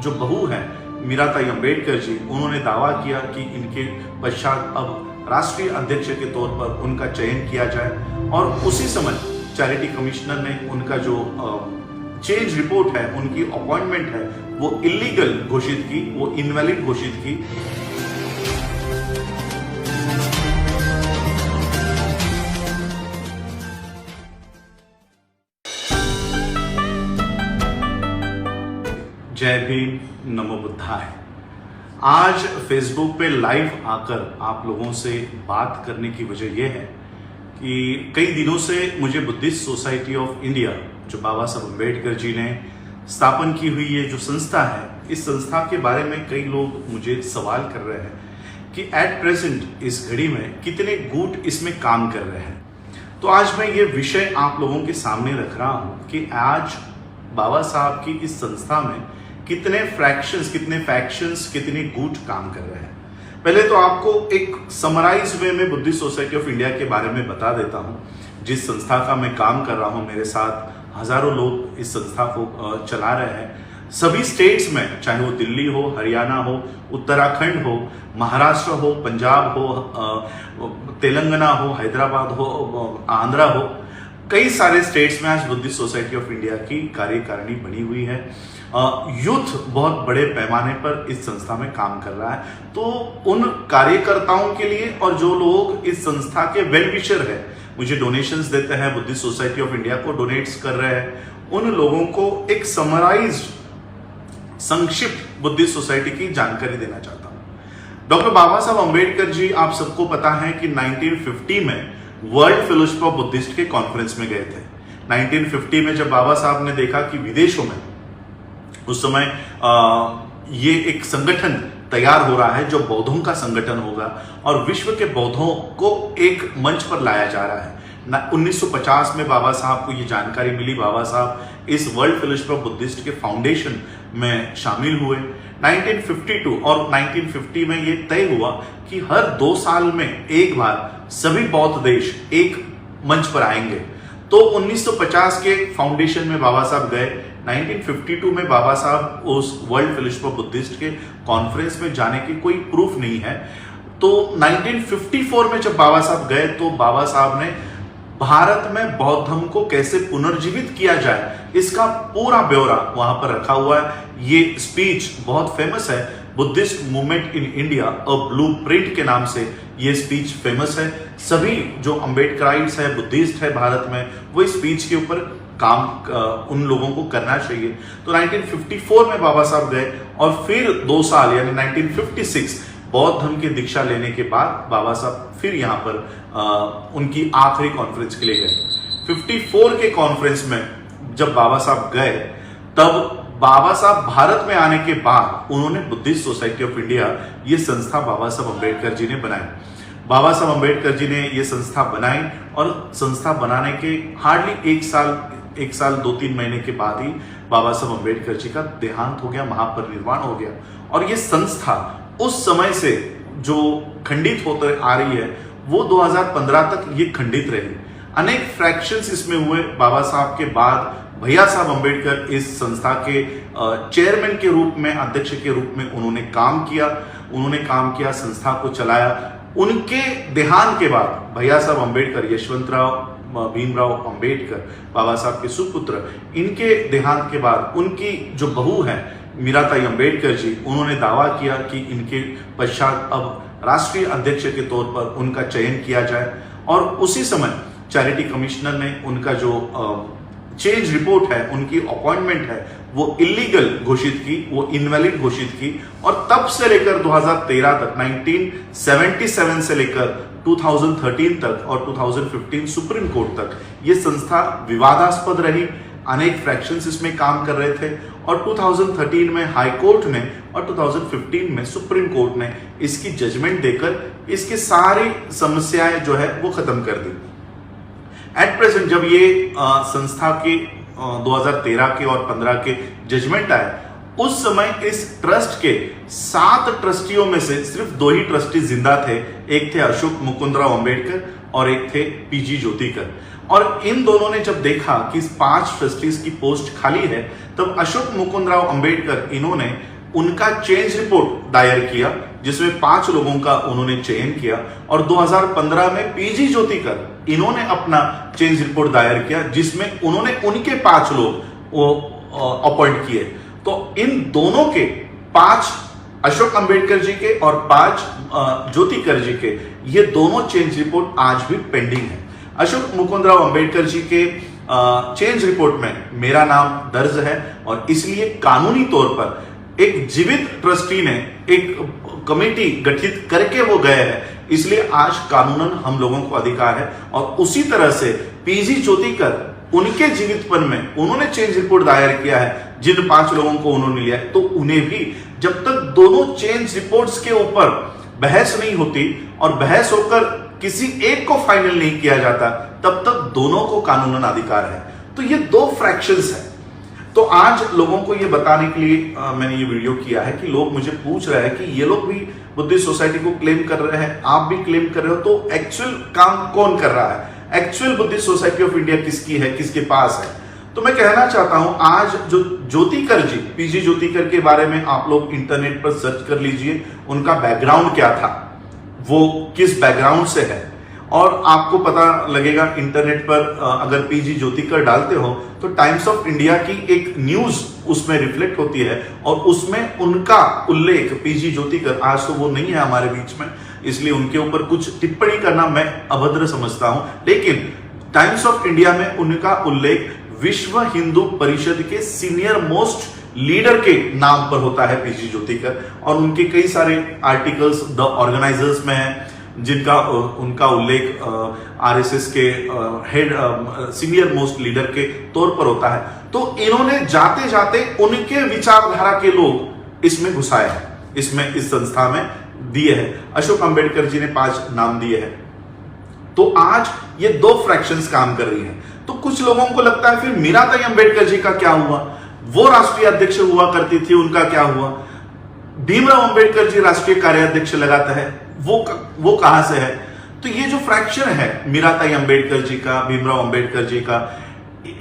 जो बहू है मीराताई अंबेडकर जी, उन्होंने दावा किया कि इनके पश्चात अब राष्ट्रीय अध्यक्ष के तौर पर उनका चयन किया जाए और उसी समय चैरिटी कमिश्नर ने उनका जो चेंज रिपोर्ट है, उनकी अपॉइंटमेंट है, वो इलीगल घोषित की, वो इनवैलिड घोषित की। जय भीम, नमो बुद्धाय। आज फेसबुक पे लाइव आकर आप लोगों से बात करने की वजह यह है कि कई दिनों से मुझे बुद्धिस्ट सोसाइटी ऑफ इंडिया, जो बाबा साहब अम्बेडकर जी ने स्थापन की हुई ये जो संस्था है, इस संस्था के बारे में कई लोग मुझे सवाल कर रहे हैं कि एट प्रेजेंट इस घड़ी में कितने गुट इसमें काम कर रहे हैं। तो आज मैं ये विषय आप लोगों के सामने रख रहा हूं कि आज बाबा साहब की इस संस्था में कितने फ्रैक्शंस, कितने फैक्शंस, कितने गुट काम कर रहे हैं। पहले तो आपको एक समराइज वे में बुद्धिस्ट सोसाइटी ऑफ इंडिया के बारे में बता देता हूं, जिस संस्था का मैं काम कर रहा हूं। मेरे साथ हजारों लोग इस संस्था को चला रहे हैं। सभी स्टेट्स में, चाहे वो दिल्ली हो, हरियाणा हो, उत्तराखंड हो, महाराष्ट्र हो, पंजाब हो, तेलंगाना हो, हैदराबाद हो, आंध्रा हो, कई सारे स्टेट्स में आज बुद्धिस्ट सोसाइटी ऑफ इंडिया की कार्यकारिणी बनी हुई है। यूथ बहुत बड़े पैमाने पर इस संस्था में काम कर रहा है। तो उन कार्यकर्ताओं के लिए और जो लोग इस संस्था के वेल विशर है, मुझे डोनेशंस देते हैं, बुद्धिस्ट सोसाइटी ऑफ इंडिया को डोनेट्स कर रहे हैं, उन लोगों को एक समराइज्ड, संक्षिप्त बुद्धिस्ट सोसाइटी की जानकारी देना चाहता हूं। डॉक्टर बाबा साहब अम्बेडकर जी, आप सबको पता है कि 1950 में वर्ल्ड फेलोशिप ऑफ बुद्धिस्ट के कॉन्फ्रेंस में गए थे। 1950 में जब बाबा साहब ने देखा कि विदेशों में उस समय ये एक संगठन तैयार हो रहा है जो बौद्धों का संगठन होगा और विश्व के बौद्धों को एक मंच पर लाया जा रहा है। 1950 में बाबा साहब को ये जानकारी मिली। बाबा साहब इस वर्ल्ड फेलोशिप ऑफ बुद्धिस्ट के फाउंडेशन में शामिल हुए। 1952 और 1950 में ये तय हुआ कि हर 2 साल में एक बार सभी बौद्ध देश एक मंच पर आएंगे। तो 1950 के फाउंडेशन में बाबा साहब गए। 1952 में बाबा साहब उस वर्ल्ड फेलोशिप ऑफ बुद्धिस्ट के कॉन्फ्रेंस में जाने की कोई प्रूफ नहीं है। तो 1954 में जब बाबा साहब गए तो बाबा साहब ने भारत में बौद्ध धर्म को कैसे पुनर्जीवित किया जाए, इसका पूरा ब्यौरा वहां पर रखा हुआ है। ये स्पीच बहुत फेमस है, Buddhist movement in India a blueprint के नाम से ये स्पीच फेमस है। सभी जो अम्बेडकराइट्स है, बुद्धिस्ट है भारत में, वो इस स्पीच के ऊपर काम उन लोगों को करना चाहिए। तो 1954 में बाबा साहब गए और फिर 2 साल यानी 1956 बौद्ध धर्म की दीक्षा लेने के बाद बाबा साहब फिर यहाँ पर उनकी आखिरी कॉन्फ्रेंस के लिए गए। 54 के कॉन्फ्रेंस में जब बाबा साहब गए, तब बाबा साहब भारत में आने के बाद उन्होंने बुद्धिस्ट सोसाइटी ऑफ इंडिया, ये संस्था बाबा साहब अम्बेडकर जी ने बनाई। बाबा साहब अम्बेडकर जी ने ये संस्था बनाई और संस्था बनाने के हार्डली 1 साल 2-3 महीने के बाद ही बाबा साहब अम्बेडकर जी का देहांत हो गया, महापरिनिर्वाण हो गया। और ये संस्था उस समय से जो खंडित होते आ रही है, वो 2015 तक ये खंडित रही। अनेक फ्रैक्शंस इसमें हुए। बाबा साहब के बाद भैया साहब अम्बेडकर इस संस्था के चेयरमैन के रूप में, अध्यक्ष के रूप में उन्होंने काम किया, संस्था को चलाया। उनके देहांत के बाद भैया साहब अम्बेडकर, यशवंतराव भीमराव अंबेडकर, बाबा साहब के सुपुत्र, इनके देहांत के बाद उनकी जो बहू है मीराताई अंबेडकर जी, उन्होंने दावा किया कि इनके पश्चात अब राष्ट्रीय अध्यक्ष के तौर पर उनका चयन किया जाए और उसी समय चैरिटी कमिश्नर ने उनका जो चेंज रिपोर्ट है, उनकी अपॉइंटमेंट है, वो इलीगल घोषित की, वो इनवैलिड घोषित की। और तब से लेकर 2013 तक, 1977 से लेकर 2013 तक और 2015 सुप्रीम कोर्ट तक ये संस्था विवादास्पद रही। अनेक फ्रैक्शंस इसमें काम कर रहे थे और 2013 में हाई कोर्ट ने और 2015 में सुप्रीम कोर्ट ने इसकी जजमेंट देकर इसकी सारी समस्याएं जो है वो खत्म कर दी। एट प्रेजेंट जब ये संस्था के 2013 के और 15 के जजमेंट आए, उस समय इस ट्रस्ट के 7 ट्रस्टियों में से सिर्फ 2 ही ट्रस्टी जिंदा थे। एक थे अशोक मुकुंदराव अंबेडकर और एक थे पीजी ज्योतिकर। और इन दोनों ने जब देखा कि 5 ट्रस्टीज की पोस्ट खाली है, तब अशोक मुकुंदराव अंबेडकर इन्होंने उनका चेंज रिपोर्ट दायर किया, जिसमें 5 लोगों का उन्होंने चयन किया। और 2015 में पीजी ज्योतिकर इन्होंने अपना चेंज रिपोर्ट दायर किया, जिसमें उन्होंने उनके 5 लोग अपॉइंट किए। तो इन दोनों के 5 अशोक अंबेडकर जी के और 5 ज्योतिकर जी के ये दोनों चेंज रिपोर्ट आज भी पेंडिंग है। अशोक मुकुंदराव अंबेडकर जी के चेंज रिपोर्ट में मेरा नाम दर्ज है और इसलिए कानूनी तौर पर एक जीवित ट्रस्टी ने एक कमेटी गठित करके वो गए हैं, इसलिए आज कानूनन हम लोगों को अधिकार है। और उसी तरह से पीजी ज्योतिकर उनके जीवितपन में उन्होंने चेंज रिपोर्ट दायर किया है, जिन 5 लोगों को उन्होंने लिया है, तो उन्हें भी जब तक दोनों चेंज रिपोर्ट्स के ऊपर बहस नहीं होती और बहस होकर किसी एक को फाइनल नहीं किया जाता, तब तक दोनों को कानूनन अधिकार है। तो ये 2 फ्रैक्शंस है। तो आज लोगों को ये बताने के लिए मैंने ये वीडियो किया है कि लोग मुझे पूछ रहे हैं कि ये लोग भी बुद्धिस्ट सोसाइटी को क्लेम कर रहे हैं, आप भी क्लेम कर रहे हो, तो एक्चुअल काम कौन कर रहा है? Actual Buddhist society of India किसकी है, किसके पास है? तो मैं कहना चाहता हूं, आज जो ज्योतिकर जी, पीजी ज्योतिकर के बारे में आप लोग इंटरनेट पर सर्च कर लीजिए, उनका बैकग्राउंड क्या था, वो किस बैकग्राउंड से है, और आपको पता लगेगा। इंटरनेट पर अगर पीजी ज्योतिकर डालते हो तो टाइम्स ऑफ इंडिया की एक न्यूज उसमें रिफ्लेक्ट होती है और उसमें उनका उल्लेख, पीजी ज्योतिकर आज तो वो नहीं है हमारे बीच में, इसलिए उनके ऊपर कुछ टिप्पणी करना मैं अभद्र समझता हूं, लेकिन टाइम्स ऑफ इंडिया में उनका उल्लेख विश्व हिंदू परिषद के सीनियर मोस्ट लीडर के नाम पर होता है, पीजी ज्योतिकर। और उनके कई सारे आर्टिकल्स द ऑर्गेनाइजर्स में हैं, जिनका उनका उल्लेख आरएसएस के हेड सीनियर मोस्ट लीडर के तौर पर होता है। तो इन्होंने जाते जाते उनके विचारधारा के लोग इसमें घुसाए हैं, इसमें इस संस्था में दिए हैं। अशोक अंबेडकर जी ने 5 नाम दिए हैं। तो आज ये 2 फ्रैक्शंस काम कर रही हैं। तो कुछ लोगों को लगता है फिर मीराताई अंबेडकर जी का क्या हुआ, वो राष्ट्रीय अध्यक्ष हुआ करती थी, उनका क्या हुआ? भीमराव अंबेडकर जी राष्ट्रीय कार्याध्यक्ष लगाता है, वो कहां से है? तो ये जो फ्रैक्शन है मीराताई अंबेडकर जी का, भीमराव अंबेडकर जी का,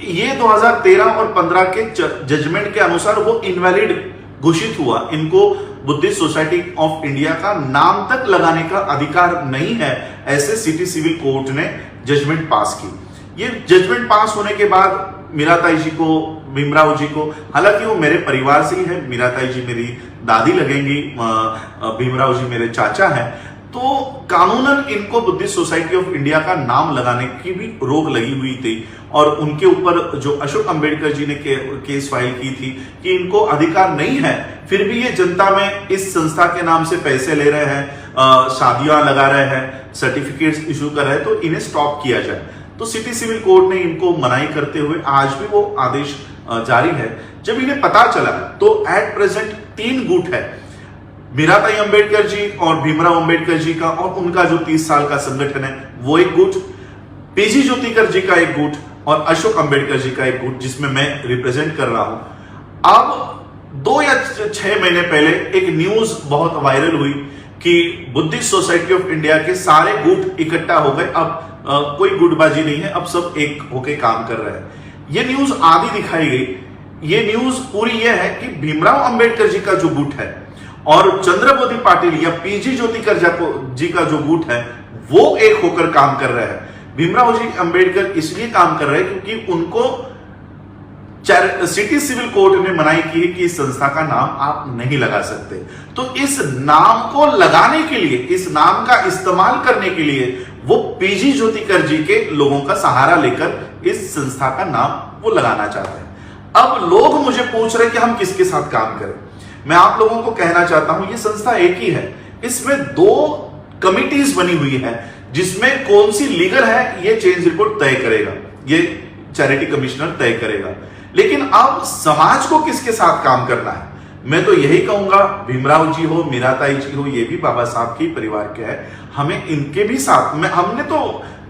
ये 2013 और 15 के जजमेंट के अनुसार वो इनवैलिड घोषित हुआ। इनको बुद्धिस्ट सोसाइटी ऑफ इंडिया का नाम तक लगाने का अधिकार नहीं है, ऐसे सिटी सिविल कोर्ट ने जजमेंट पास की। ये जजमेंट पास होने के बाद मीराताई जी को, भीमराव जी को, हालांकि वो मेरे परिवार से ही है, मीराताई जी मेरी दादी लगेंगी, भीमराव जी मेरे चाचा हैं, तो कानूनन इनको बुद्धिस्ट सोसाइटी ऑफ इंडिया का नाम लगाने की भी रोक लगी हुई थी। और उनके ऊपर जो अशोक अंबेडकर जी ने केस फाइल की थी कि इनको अधिकार नहीं है, फिर भी ये जनता में इस संस्था के नाम से पैसे ले रहे हैं, शादियां लगा रहे हैं, सर्टिफिकेट्स इशू कर रहे हैं, तो इन्हें स्टॉप किया जाए। तो सिटी सिविल कोर्ट ने इनको मनाही करते हुए आज भी वो आदेश जारी है। जब इन्हें पता चला तो एट प्रेजेंट 3 गुट है, मीराताई अंबेडकर जी और भीमराव अंबेडकर जी का, और उनका जो 30 साल का संगठन है वो एक गुट, पीजी ज्योतिकर जी का एक गुट और अशोक अंबेडकर जी का एक गुट, जिसमें मैं रिप्रेजेंट कर रहा हूं। अब 2 या 6 महीने पहले एक न्यूज बहुत वायरल हुई कि बुद्धिस्ट सोसाइटी ऑफ इंडिया के सारे गुट इकट्ठा हो गए, अब कोई गुटबाजी नहीं है, अब सब एक होके काम कर रहे हैं। ये न्यूज आधी दिखाई गई। ये न्यूज पूरी ये है कि भीमराव अंबेडकर जी का जो गुट है और चंद्रबोधि पाटिल या पीजी ज्योतिकर जी का जो गुट है वो एक होकर काम कर रहे हैं। भीमराव जी अंबेडकर इसलिए काम कर रहे हैं क्योंकि उनको सिटी सिविल कोर्ट ने मनाही की है कि इस संस्था का नाम आप नहीं लगा सकते। तो इस नाम को लगाने के लिए, इस नाम का इस्तेमाल करने के लिए वो पीजी ज्योतिकर जी के लोगों का सहारा लेकर इस संस्था का नाम वो लगाना चाहते हैं। अब लोग मुझे पूछ रहे हैं कि हम किसके साथ काम करें। मैं आप लोगों को कहना चाहता हूं, ये संस्था एक ही है, इसमें 2 कमिटीज बनी हुई है, जिसमें कौन सी लीगल है ये चेंज रिपोर्ट तय करेगा, ये चैरिटी कमिश्नर तय करेगा। लेकिन अब समाज को किसके साथ काम करना है, मैं तो यही कहूंगा, भीमराव जी हो, मीराताई जी हो, ये भी बाबा साहब के परिवार के हैं, हमें इनके भी साथ में, हमने तो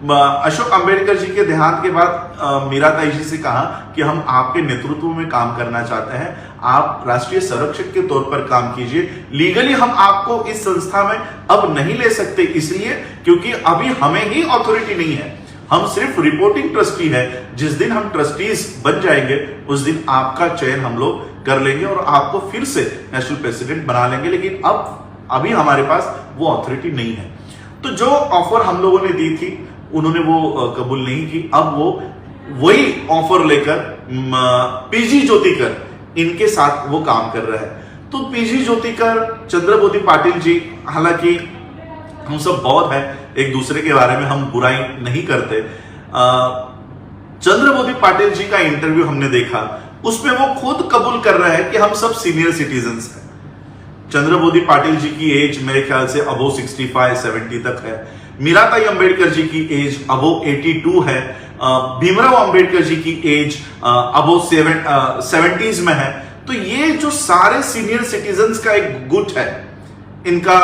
अशोक अंबेडकर जी के देहांत के बाद मीराताई जी से कहा कि हम आपके नेतृत्व में काम करना चाहते हैं, आप राष्ट्रीय संरक्षक के तौर पर काम कीजिए। लीगली हम आपको इस संस्था में अब नहीं ले सकते, इसलिए क्योंकि अभी हमें ही अथॉरिटी नहीं है, हम सिर्फ रिपोर्टिंग ट्रस्टी है। जिस दिन हम ट्रस्टीज बन जाएंगे उस दिन आपका चयन हम लोग कर लेंगे और आपको फिर से नेशनल प्रेसिडेंट बना लेंगे, लेकिन अभी हमारे पास वो अथॉरिटी नहीं है। तो जो ऑफर हम लोगों ने दी थी उन्होंने वो कबूल नहीं की। अब वो वही ऑफर लेकर पीजी ज्योतिकर इनके साथ वो काम कर रहा है। तो पीजी ज्योतिकर, चंद्रबोधि पाटिल जी, हालांकि हम सब बौद्ध हैं, एक दूसरे के बारे में हम बुराई नहीं करते। चंद्रबोधि पाटिल जी का इंटरव्यू हमने देखा, उसमें वो खुद कबूल कर रहा है कि हम सब सीनियर सिटीजन्स हैं। चंद्रबोधि पाटिल जी की एज मेरे ख्याल से अबो 65-70 तक है। मीराताई अंबेडकर जी की एज अबो 82 है। भीमराव अंबेडकर जी की एज अबो 70s में है। तो ये जो सारे सीनियर सिटीजन्स का एक गुट है, इनका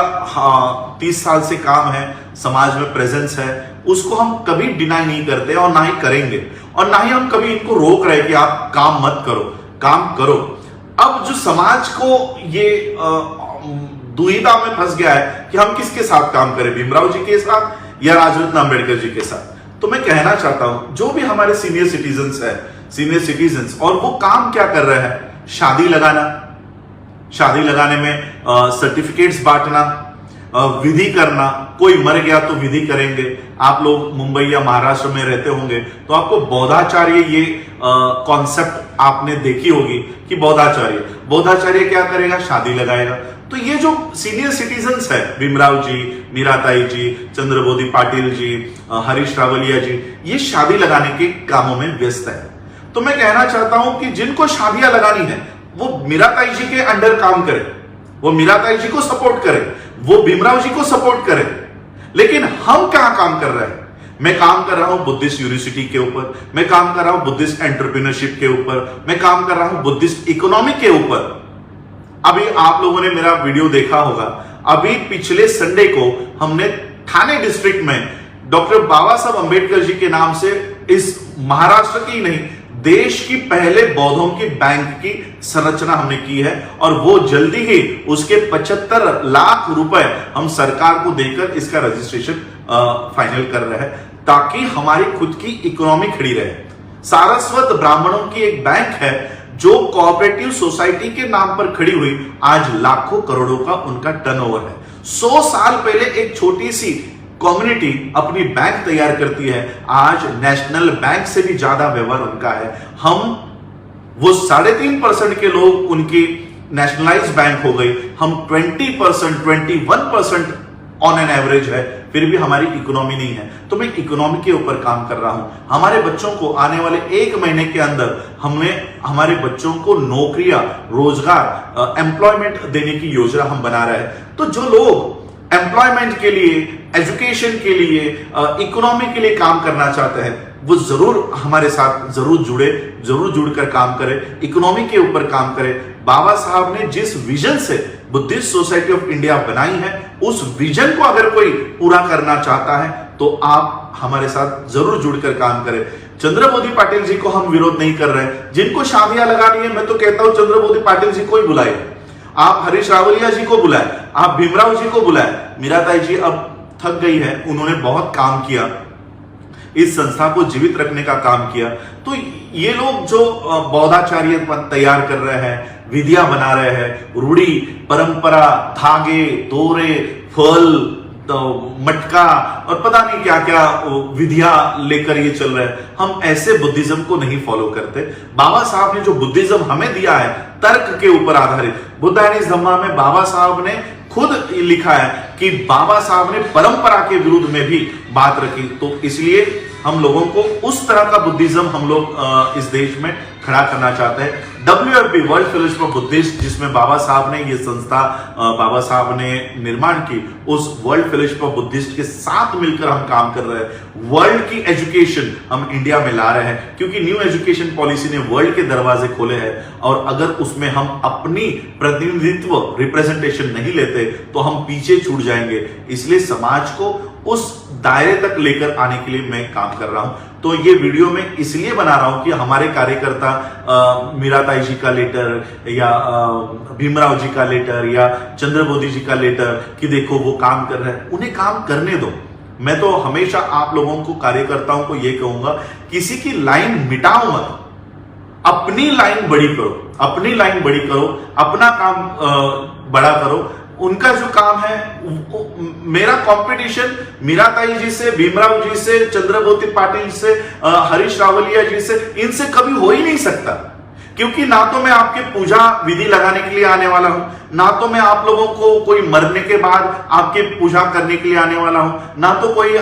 30 साल से काम है, समाज में प्रेजेंस है, उसको हम कभी डिनाई नहीं करते और ना ही करेंगे, और ना ही हम कभी इनको रोक रहे कि आप काम मत करो, काम करो। अब जो समाज को ये दुविधा में फंस गया है कि हम किसके साथ काम करें, भीमराव जी के साथ या राजरत्न अंबेडकर जी के साथ। तो मैं कहना चाहता हूं जो भी हमारे सीनियर सिटीजन्स और वो काम क्या कर रहे हैं, शादी लगाने में सर्टिफिकेट्स बांटना, विधि करना, कोई मर गया तो विधि करेंगे। आप लोग मुंबई या महाराष्ट्र में रहते होंगे तो आपको बौद्धाचार्य ये कॉन्सेप्ट आपने देखी होगी कि बौद्धाचार्य क्या करेगा, शादी लगाएगा। तो ये जो सीनियर सिटीजन्स है, भीमराव जी, मीराताई जी, चंद्रबोधि पाटिल जी, हरीश रावलिया जी, ये शादी लगाने के कामों में व्यस्त है। तो मैं कहना चाहता हूं कि जिनको शादियां लगानी है वो मीराताई जी के अंडर काम करे, वो मीराताई जी को सपोर्ट करे, वो भीमराव जी को सपोर्ट करे। लेकिन हम क्या काम कर रहे हैं? मैं काम कर रहा हूं बुद्धिस्ट यूनिवर्सिटी के ऊपर, मैं काम कर रहा हूं बुद्धिस्ट एंटरप्रेन्योरशिप के ऊपर, मैं काम कर रहा हूं बुद्धिस्ट इकोनॉमी के ऊपर। अभी आप लोगों ने मेरा वीडियो देखा होगा, अभी पिछले संडे को हमने ठाणे डिस्ट्रिक्ट में डॉक्टर बाबा साहब अंबेडकर जी के नाम से इस महाराष्ट्र की नहीं देश की पहले बौद्धों की बैंक की संरचना हमने की है, और वो जल्दी ही उसके 75 लाख रुपए हम सरकार को देकर इसका रजिस्ट्रेशन फाइनल कर रहे हैं, ताकि हमारी खुद की इकोनॉमी खड़ी रहे। सारस्वत ब्राह्मणों की एक बैंक है जो कोऑपरेटिव सोसाइटी के नाम पर खड़ी हुई, आज लाखों करोड़ों का उनका टर्नओवर है। 100 साल पहले एक छोटी सी कम्युनिटी अपनी बैंक तैयार करती है, आज नेशनल बैंक से भी ज्यादा व्यवहार उनका है। हम वो 3.5% के लोग उनकी नेशनलाइज बैंक हो गई, हम 20%, 21% ऑन एन एवरेज है, फिर भी हमारी इकोनॉमी नहीं है। तो मैं इकोनॉमी के ऊपर काम कर रहा हूं। हमारे बच्चों को आने वाले 1 महीने के अंदर हमें हमारे बच्चों को नौकरियां, रोजगार, एम्प्लॉयमेंट देने की योजना हम बना रहे हैं। तो जो लोग एम्प्लॉयमेंट के लिए, एजुकेशन के लिए, इकोनॉमी के लिए काम करना चाहते हैं, वो जरूर हमारे साथ जरूर जुड़कर काम करें, इकोनॉमी के ऊपर काम करें। बाबा साहब ने जिस विजन से बुद्धिस्ट सोसाइटी ऑफ इंडिया बनाई है, उस विजन को अगर कोई पूरा करना चाहता है तो आप हमारे साथ जरूर जुड़कर काम करें। चंद्रबोधि पाटिल जी को हम विरोध नहीं कर रहे हैं। जिनको शादियां लगानी है, मैं तो कहता हूं चंद्रबोधि पाटिल जी को ही बुलाए, आप हरीश रावलिया जी को बुलाए, आप भीमराव जी को बुलाए। मीराताई जी अब थक गई है, उन्होंने बहुत काम किया, इस संस्था को जीवित रखने का काम किया। तो ये लोग जो बौद्धाचार्य तैयार कर रहे हैं, विधियां बना रहे हैं, रूढ़ी, परंपरा, धागे, दोरे, फल, तो मटका और पता नहीं क्या क्या विधियां लेकर ये चल रहे हैं, हम ऐसे बुद्धिज्म को नहीं फॉलो करते। बाबा साहब ने जो बुद्धिज्म हमें दिया है, तर्क के ऊपर आधारित, बुद्ध एंड हिज धम्मा में बाबा साहब ने खुद लिखा है कि बाबा साहब ने परंपरा के विरुद्ध में भी बात रखी। तो इसलिए हम लोगों को उस तरह का बुद्धिज्म हम लोग इस देश में खड़ा करना चाहते हैं। WFB, world fellowship of Buddhist, जिसमें बाबा साहब ने ये संस्था बाबा साहब ने निर्माण की, उस वर्ल्ड फेलोशिप ऑफ बुद्धिस्ट के साथ मिलकर हम काम कर रहे हैं। वर्ल्ड की एजुकेशन हम इंडिया में ला रहे हैं, क्योंकि न्यू एजुकेशन पॉलिसी ने वर्ल्ड के दरवाजे खोले हैं, और अगर उसमें हम अपनी प्रतिनिधित्व, रिप्रेजेंटेशन नहीं लेते तो हम पीछे छूट जाएंगे। इसलिए समाज को उस दायरे तक लेकर आने के लिए मैं काम कर रहा हूं। तो ये वीडियो मैं इसलिए बना रहा हूं कि हमारे कार्यकर्ता मीराताई जी का लेटर या भीमराव जी का लेटर या चंद्रबोधी जी का लेटर कि देखो वो काम कर रहे हैं, उन्हें काम करने दो। मैं तो हमेशा आप लोगों को, कार्यकर्ताओं को यह कहूंगा, किसी की लाइन मिटाओ मत, अपनी लाइन बड़ी करो, अपनी लाइन बड़ी करो, अपना काम बड़ा करो। उनका जो काम है, मेरा कंपटीशन मीराताई जी से, भीमराव जी से, चंद्रबोधी पाटिल से, हरीश रावलिया जी से, इनसे कभी हो ही नहीं सकता। क्योंकि ना तो मैं आपके पूजा विधि लगाने के लिए आने वाला हूं, ना तो मैं आप लोगों को कोई मरने के बाद आपके पूजा करने के लिए आने वाला हूं, ना तो कोई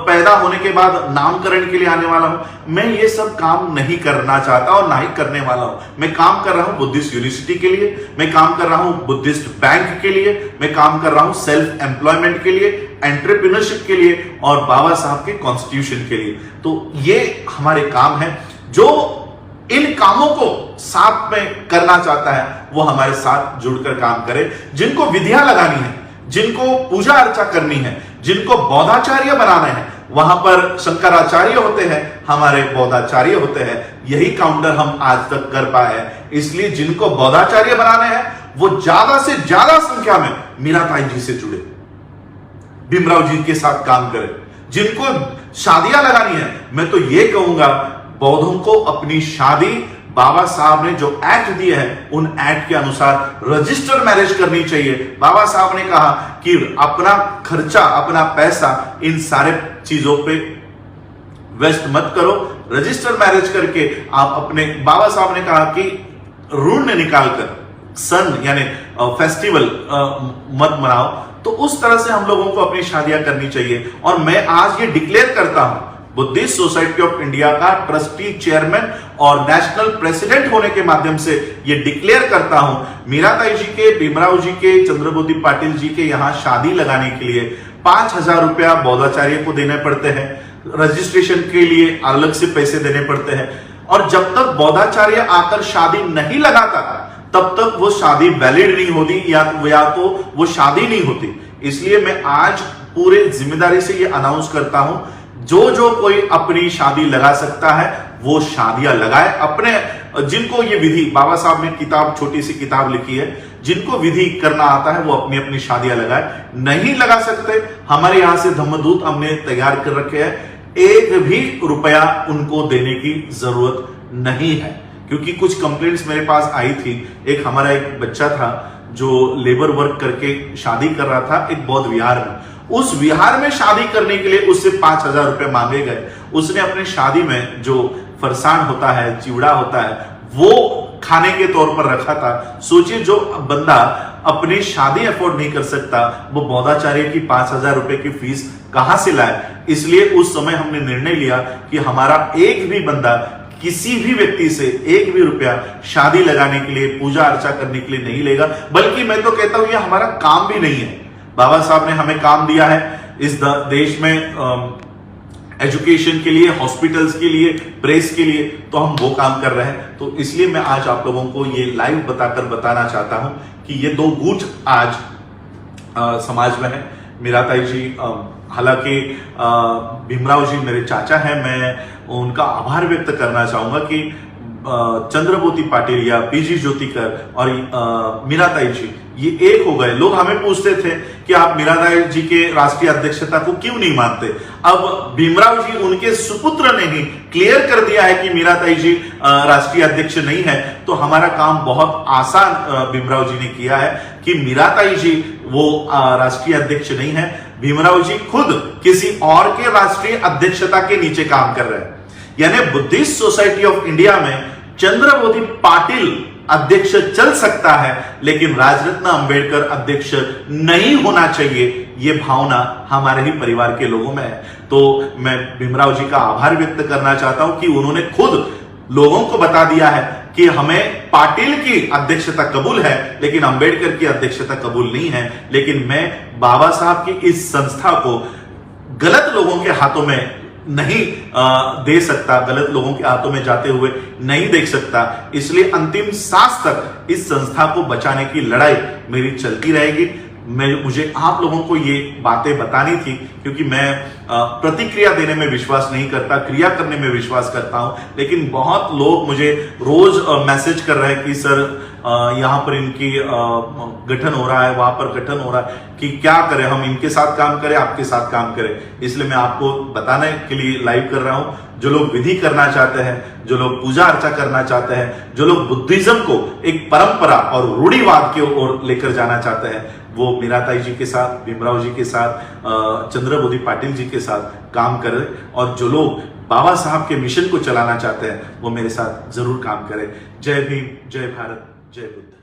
पैदा होने के बाद नामकरण के लिए आने वाला हूं। मैं ये सब काम नहीं करना चाहता और ना ही करने वाला हूं। मैं काम कर रहा हूं बुद्धिस्ट यूनिवर्सिटी के लिए, मैं काम कर रहा हूं बुद्धिस्ट बैंक के लिए, मैं काम कर रहा हूं सेल्फ एम्प्लॉयमेंट के लिए, एंटरप्रेन्योरशिप के लिए और बाबा साहब के कॉन्स्टिट्यूशन के लिए। तो ये हमारे काम है। जो इन कामों को साथ में करना चाहता है वो हमारे साथ जुड़कर काम करे। जिनको विधियां लगानी है, जिनको पूजा अर्चा करनी है, जिनको बौद्धाचार्य बनाना है, वहां पर शंकराचार्य होते हैं, हमारे बौद्धाचार्य होते हैं। यही काउंटर हम आज तक कर पाए हैं। इसलिए जिनको बौद्धाचार्य बनाने हैं वो ज्यादा से ज्यादा संख्या में मीराताई जी से जुड़े, भीमराव जी के साथ काम करें। जिनको शादियां लगानी है, मैं तो ये कहूंगा बौद्धों को अपनी शादी बाबा साहब ने जो एक्ट दिए हैं उन एक्ट के अनुसार रजिस्टर मैरिज करनी चाहिए। बाबा साहब ने कहा कि अपना खर्चा, अपना पैसा इन सारे चीजों पे वेस्ट मत करो, रजिस्टर मैरिज करके आप अपने, बाबा साहब ने कहा कि ऋण निकालकर सन यानी फेस्टिवल मत मनाओ। तो उस तरह से हम लोगों को अपनी शादियां करनी चाहिए। और मैं आज ये डिक्लेयर करता हूं, बुद्धिस्ट सोसाइटी ऑफ इंडिया का ट्रस्टी चेयरमैन और नेशनल प्रेसिडेंट होने के माध्यम से यह डिक्लेयर करता हूं, मीराताई जी के, भीमराव जी के, चंद्रबोधी पाटिल जी के यहां शादी लगाने के लिए 5,000 रुपया बौद्धाचार्य को देने पड़ते हैं, रजिस्ट्रेशन के लिए अलग से पैसे देने पड़ते हैं। और जब तक बौद्धाचार्य आकर शादी नहीं लगाता तब तक वो शादी वैलिड नहीं होती या तो वो शादी नहीं होती। इसलिए मैं आज पूरे जिम्मेदारी से ये अनाउंस करता हूं, जो कोई अपनी शादी लगा सकता है वो शादियां लगाए। अपने जिनको ये विधि, बाबा साहब ने किताब, छोटी सी किताब लिखी है, जिनको विधि करना आता है वो अपनी अपनी शादियां लगाए। नहीं लगा सकते, हमारे यहां से धम्मदूत हमने तैयार कर रखे हैं, एक भी रुपया उनको देने की जरूरत नहीं है। क्योंकि कुछ कंप्लेंट्स मेरे पास आई थी। एक हमारा एक बच्चा था जो लेबर वर्क करके शादी कर रहा था एक बौद्ध विहार में। उस विहार में शादी करने के लिए उससे 5,000 रुपए मांगे गए। उसने अपने शादी में जो फरसान होता है, चिवड़ा होता है, वो खाने के तौर पर रखा था। सोचिए, जो बंदा अपनी शादी अफोर्ड नहीं कर सकता वो बौद्धाचार्य की 5,000 रुपए की फीस कहां से लाए। इसलिए उस समय हमने निर्णय लिया कि हमारा एक भी बंदा किसी भी व्यक्ति से एक भी रुपया शादी लगाने के लिए, पूजा अर्चा करने के लिए नहीं लेगा। बल्कि मैं तो कहता हूं ये हमारा काम भी नहीं है। बाबा साहब ने हमें काम दिया है इस देश में एजुकेशन के लिए, हॉस्पिटल्स के लिए, प्रेस के लिए, तो हम वो काम कर रहे हैं। तो इसलिए मैं आज आप लोगों को ये लाइव बताना चाहता हूं कि ये दो गुट आज समाज में है। मीराताई जी, हालांकि भीमराव जी मेरे चाचा हैं, मैं उनका आभार व्यक्त करना चाहूंगा कि चंद्रबोधी पाटिल या पीजी ज्योतिकर और मीराताई जी ये एक हो गए। लोग हमें पूछते थे कि आप मीराताई जी के राष्ट्रीय अध्यक्षता को क्यों नहीं मानते। अब भीमराव जी, उनके सुपुत्र ने ही क्लियर कर दिया है कि मीराताई जी राष्ट्रीय अध्यक्ष नहीं है। तो हमारा काम बहुत आसान भीमराव जी ने किया है कि मीराताई जी वो राष्ट्रीय अध्यक्ष नहीं है। भीमराव जी खुद किसी और के राष्ट्रीय अध्यक्षता के नीचे काम कर रहे हैं। यानी बुद्धिस्ट सोसाइटी ऑफ इंडिया में चंद्रबोधी पाटिल अध्यक्ष चल सकता है, लेकिन राजरत्न अंबेडकर अध्यक्ष नहीं होना चाहिए। यह भावना हमारे ही परिवार के लोगों में है। तो मैं भीमराव जी का आभार व्यक्त करना चाहता हूं कि उन्होंने खुद लोगों को बता दिया है कि हमें पाटिल की अध्यक्षता कबूल है, लेकिन अंबेडकर की अध्यक्षता कबूल नहीं है। लेकिन मैं बाबा साहब की इस संस्था को गलत लोगों के हाथों में नहीं दे सकता, गलत लोगों के हाथों में जाते हुए नहीं देख सकता। इसलिए अंतिम सांस तक इस संस्था को बचाने की लड़ाई मेरी चलती रहेगी। मुझे आप लोगों को ये बातें बतानी थी, क्योंकि मैं प्रतिक्रिया देने में विश्वास नहीं करता, क्रिया करने में विश्वास करता हूं। लेकिन बहुत लोग मुझे रोज मैसेज कर रहे हैं कि सर यहाँ पर इनकी गठन हो रहा है, वहां पर गठन हो रहा है, कि क्या करें, हम इनके साथ काम करें, आपके साथ काम करें। इसलिए मैं आपको बताने के लिए लाइव कर रहा हूं। जो लोग विधि करना चाहते हैं, जो लोग पूजा अर्चा करना चाहते हैं, जो लोग बुद्धिज्म को एक परंपरा और रूढ़िवाद की ओर लेकर जाना चाहते हैं, वो मीराताई जी के साथ, भीमराव जी के साथ, चंद्रबोधी पाटिल जी के साथ काम करें। और जो लोग बाबा साहब के मिशन को चलाना चाहते हैं, वो मेरे साथ जरूर काम करें। जय भीम, जय भारत, जय बुद्ध।